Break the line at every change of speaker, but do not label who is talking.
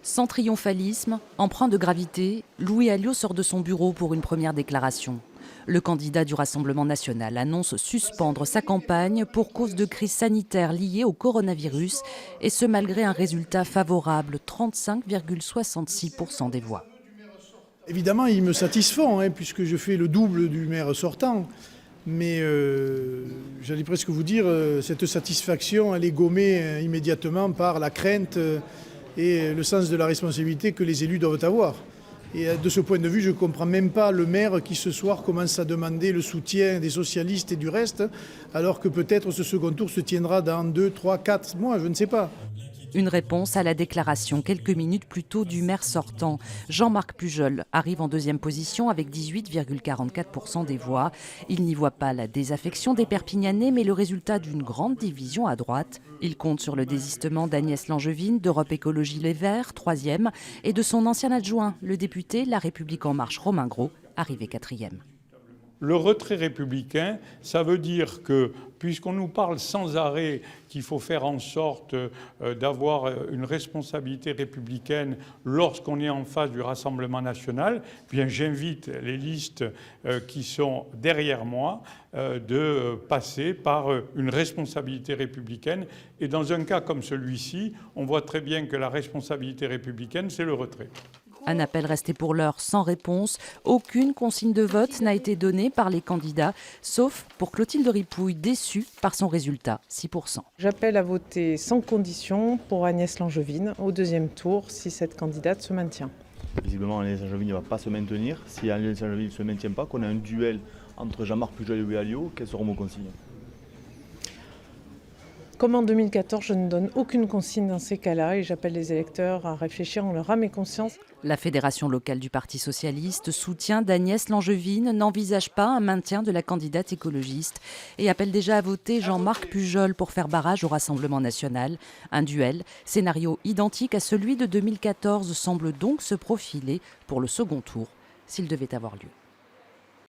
Sans triomphalisme, empreint de gravité, Louis Alliot sort de son bureau pour une première déclaration. Le candidat du Rassemblement national annonce suspendre sa campagne pour cause de crise sanitaire liée au coronavirus, et ce malgré un résultat favorable, 35,66% des voix.
Évidemment, ils me satisfont, puisque je fais le double du maire sortant. Mais j'allais presque vous dire, cette satisfaction, elle est gommée immédiatement par la crainte et le sens de la responsabilité que les élus doivent avoir. Et de ce point de vue, je ne comprends même pas le maire qui ce soir commence à demander le soutien des socialistes et du reste, alors que peut-être ce second tour se tiendra dans 2, 3, 4 mois, je ne sais pas.
Une réponse à la déclaration quelques minutes plus tôt du maire sortant. Jean-Marc Pujol arrive en deuxième position avec 18,44% des voix. Il n'y voit pas la désaffection des Perpignanais, mais le résultat d'une grande division à droite. Il compte sur le désistement d'Agnès Langevin, d'Europe Écologie Les Verts, troisième, et de son ancien adjoint, le député La République En Marche Romain Gros, arrivé quatrième.
Le retrait républicain, ça veut dire que, puisqu'on nous parle sans arrêt qu'il faut faire en sorte d'avoir une responsabilité républicaine lorsqu'on est en face du Rassemblement national, bien j'invite les listes qui sont derrière moi de passer par une responsabilité républicaine. Et dans un cas comme celui-ci, on voit très bien que la responsabilité républicaine, c'est le retrait.
Un appel resté pour l'heure sans réponse. Aucune consigne de vote n'a été donnée par les candidats, sauf pour Clotilde Ripouille, déçue par son résultat, 6%.
J'appelle à voter sans condition pour Agnès Langevin au deuxième tour si cette candidate se maintient.
Visiblement, Agnès Langevin ne va pas se maintenir. Si Agnès Langevin ne se maintient pas, qu'on a un duel entre Jean-Marc Pujol et Louis Alliot, quelles seront vos consignes ?
Comme en 2014, je ne donne aucune consigne dans ces cas-là et j'appelle les électeurs à réfléchir en leur âme et conscience.
La fédération locale du Parti socialiste, soutien d'Agnès Langevin, n'envisage pas un maintien de la candidate écologiste et appelle déjà à voter Jean-Marc Pujol pour faire barrage au Rassemblement national. Un duel, scénario identique à celui de 2014, semble donc se profiler pour le second tour, s'il devait avoir lieu.